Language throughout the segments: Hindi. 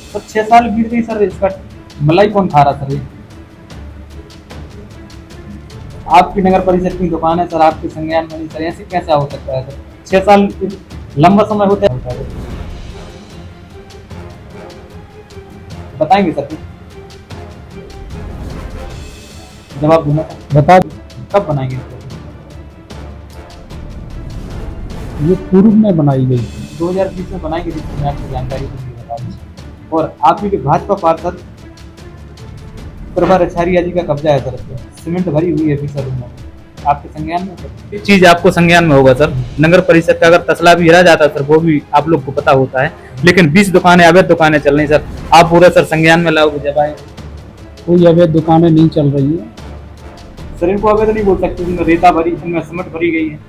सर 6 साल बीत गई सर, इसका मलाई कौन खा रहा सर? ये आपकी नगर परिषद की दुकान है सर, आपके संज्ञान में नहीं सर, ऐसे कैसे हो सकता है सर? 6 साल लंबा समय होता है। बताएंगे सर, जवाब दूंगा सर। बता। कब बनाएंगे इसको? ये पूर्व में बनाई गई थी। 2020 में बनाएंगे, जिससे मैं आपको जानकारी दूंगी, बता दीजिए। और आपकी जो भाजपा पार्षद प्रभा रछारिया जी का कब्जा है सर, इस पे सीमेंट भरी हुई है सर रूम में। आपके संज्ञान में सर ये चीज आपको संज्ञान में होगा सर। नगर परिषद का अगर तसला भी गिरा जाता सर, वो भी आप लोग को पता होता है, लेकिन 20 दुकानें अवैध दुकानें चल रही सर, आप पूरा सर संज्ञान में लाओगे जब आए? कोई अवैध दुकानें नहीं चल रही है सर इनको अवैध नहीं बोल सकते, इनमें रेता भरी, इनमें सीमेंट भरी गई है।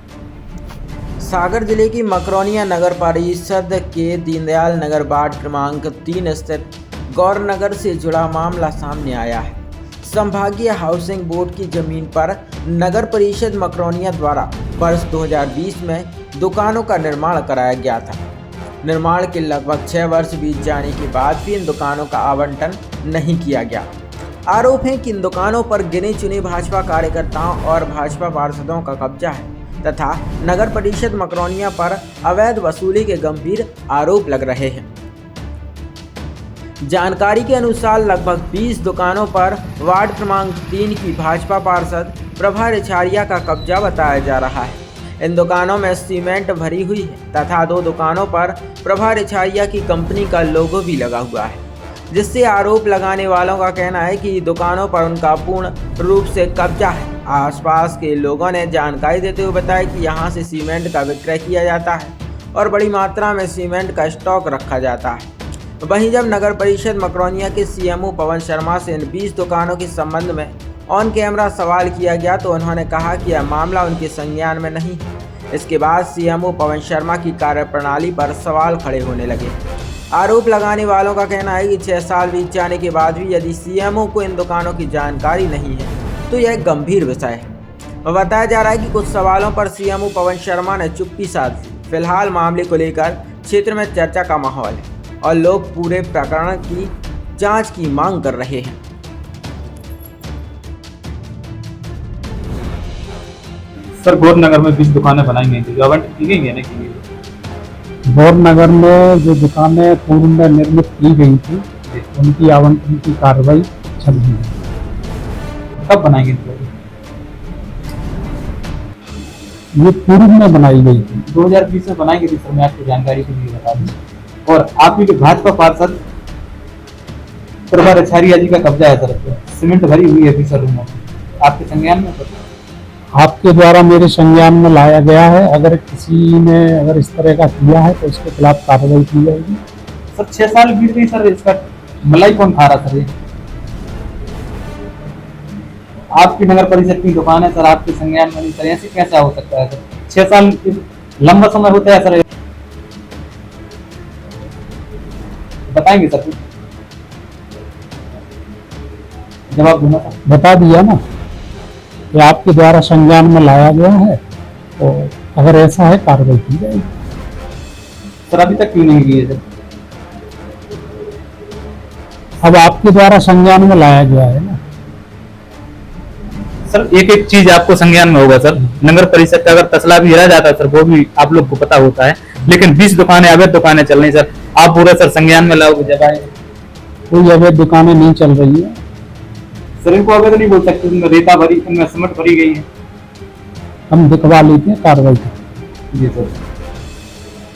सागर जिले की मकरोनिया नगर परिषद के दीनदयाल नगर वार्ड क्रमांक 3 स्थित गौरनगर से जुड़ा मामला सामने आया है। संभागीय हाउसिंग बोर्ड की जमीन पर नगर परिषद मकरोनिया द्वारा वर्ष 2020 में दुकानों का निर्माण कराया गया था। निर्माण के लगभग 6 वर्ष बीत जाने के बाद भी इन दुकानों का आवंटन नहीं किया गया। आरोप है कि इन दुकानों पर गिने चुने भाजपा कार्यकर्ताओं और भाजपा पार्षदों का कब्जा है तथा नगर परिषद मकरोनिया पर अवैध वसूली के गंभीर आरोप लग रहे हैं। जानकारी के अनुसार लगभग 20 दुकानों पर वार्ड क्रमांक 3 की भाजपा पार्षद प्रभा रछारिया का कब्जा बताया जा रहा है। इन दुकानों में सीमेंट भरी हुई है तथा 2 दुकानों पर प्रभा रछारिया की कंपनी का लोगो भी लगा हुआ है, जिससे आरोप लगाने वालों का कहना है कि दुकानों पर उनका पूर्ण रूप से कब्जा है। आसपास के लोगों ने जानकारी देते हुए बताया कि यहां से सीमेंट का विक्रय किया जाता है और बड़ी मात्रा में सीमेंट का स्टॉक रखा जाता है। वहीं जब नगर परिषद मकरोनिया के सीएमओ पवन शर्मा से इन 20 दुकानों के संबंध में ऑन कैमरा सवाल किया गया तो उन्होंने कहा कि यह मामला उनके संज्ञान में नहीं है। इसके बाद सीएमओ पवन शर्मा की कार्यप्रणाली पर सवाल खड़े होने लगे। आरोप लगाने वालों का कहना है कि 6 साल बीत जाने के बाद भी यदि सीएमओ को इन दुकानों की जानकारी नहीं है तो यह एक गंभीर विषय है। बताया जा रहा है कि कुछ सवालों पर सीएमओ पवन शर्मा ने चुप्पी साध ली। फिलहाल मामले को लेकर क्षेत्र में चर्चा का माहौल है और लोग पूरे प्रकरण की जांच की मांग कर रहे हैं। सर गौरनगर में 20 दुकानें बनाई गई थी, जो आवंटित की गई है ना की गई? गौरनगर में जो दुकानें पूर्व में निर्मित की गई थी उनकी आवंटन की कार्रवाई चल रही है। कब बनाएंगे इनको? ये पूर्व में बनाई गई थी। 2020 में बनाएंगे थी सर, मैं आपको जानकारी के लिए बता दूं। और आपकी जो भाजपा पार्षद प्रभा रछारिया जी का कब्जा है सर, इस पे सीमेंट भरी हुई है सर रूम में। आपके संज्ञान में सर? आपके द्वारा मेरे संज्ञान में लाया गया है। अगर किसी ने अगर इस तरह का किया है तो उसके खिलाफ कार्रवाई की जाएगी। सर 6 साल बीत गई सर, इसका मलाई कौन खा रहा सर? ये आपकी नगर परिषद की दुकान है सर, आपके संज्ञान में नहीं सर, ऐसे कैसे हो सकता है सर? 6 साल लंबा समय होता है सर। बताएंगे सर, जवाब दूंगा सर। बता दिया ना कि आपके द्वारा संज्ञान में लाया गया है, तो अगर ऐसा है कार्रवाई की जाएगी। सर अभी तक क्यों नहीं की है सर? अब आपके द्वारा संज्ञान में लाया गया है ना सर। एक एक चीज आपको संज्ञान में होगा सर। नगर परिषद का अगर तसला भी गिरा जाता सर, वो भी आप लोग को पता होता है, लेकिन 20 दुकानें अवैध दुकानें चल रही सर, आप पूरा सर संज्ञान में लाओगे जब आए? कोई अवैध दुकानें नहीं चल रही है सर इनको अवैध नहीं बोल सकते, इनमें रेता भरी, इनमें सीमेंट भरी गई है। हम दिखवा लेते हैं, कार्रवाई करेंगे। जी सर।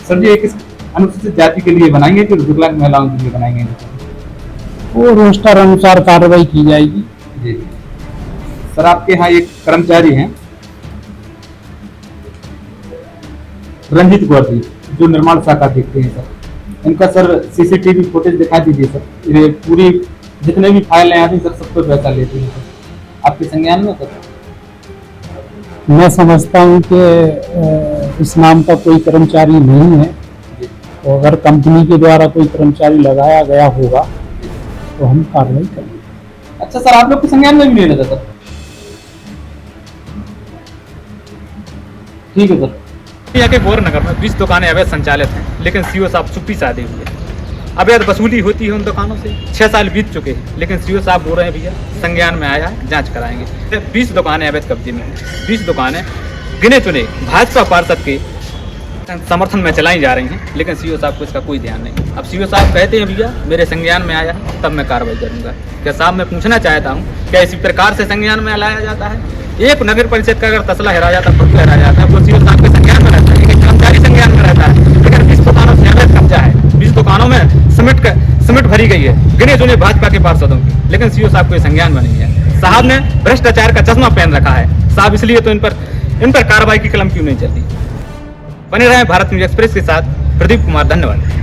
सर जी एक अनुसूचित जाति के लिए बनाएंगे कि विकलांग महिलाओं के लिए बनाएंगे? वो रोस्टर अनुसार कार्रवाई की जाएगी। जी सर। आपके यहाँ एक कर्मचारी हैं रंजित गौर जी, जो निर्माण शाखा देखते हैं सर, इनका सर सीसीटीवी फुटेज दिखा दीजिए सर। ये पूरी जितने भी फाइल आती सर, सब पे पैसा लेते हैं सर। आपके संज्ञान में सर? मैं समझता हूँ कि इस नाम का कोई कर्मचारी नहीं है, तो अगर कंपनी के द्वारा कोई कर्मचारी लगाया गया होगा तो हम कार्रवाई करेंगे। अच्छा सर, आप लोग के संज्ञान में भी नहीं रहता सर? ठीक है सर। यहाँ के गौरनगर में 20 दुकानें अवैध संचालित हैं, लेकिन सीओ साहब चुप्पी साधे हुए हैं। अवैध वसूली होती है उन दुकानों से। 6 साल बीत चुके हैं, लेकिन सीओ साहब बोल रहे हैं भैया संज्ञान में आया है, जांच कराएंगे। 20 दुकानें अवैध कब्जे में, 20 दुकानें गिने चुने भाजपा पार्षद के समर्थन में चलाई जा रही हैं, लेकिन सीओ साहब को इसका कोई ध्यान नहीं। अब सीओ साहब कहते हैं भैया मेरे संज्ञान में आया है, तब मैं कार्रवाई करूंगा। क्या साहब मैं पूछना चाहता हूँ, क्या इसी प्रकार से संज्ञान में लाया जाता है? एक नगर परिषद का अगर तसला हेरा जाता है, खुद हेरा जाता है, वो सीओ साहब के संज्ञान में रहता है, एक कर्मचारी संज्ञान में रहता है। लेकिन 20 दुकानों से अवैध कब्जा है, 20 दुकानों में सीमेंट भरी गई है, गिने चुने भाजपा के पार्षदों की, लेकिन सीओ साहब को संज्ञान में नहीं है। साहब ने भ्रष्टाचार का चश्मा पहन रखा है साहब, इसलिए तो इन पर कार्रवाई की कलम क्यों नहीं चलती। बने रहें भारत न्यूज एक्सप्रेस के साथ। प्रदीप कुमार, धन्यवाद।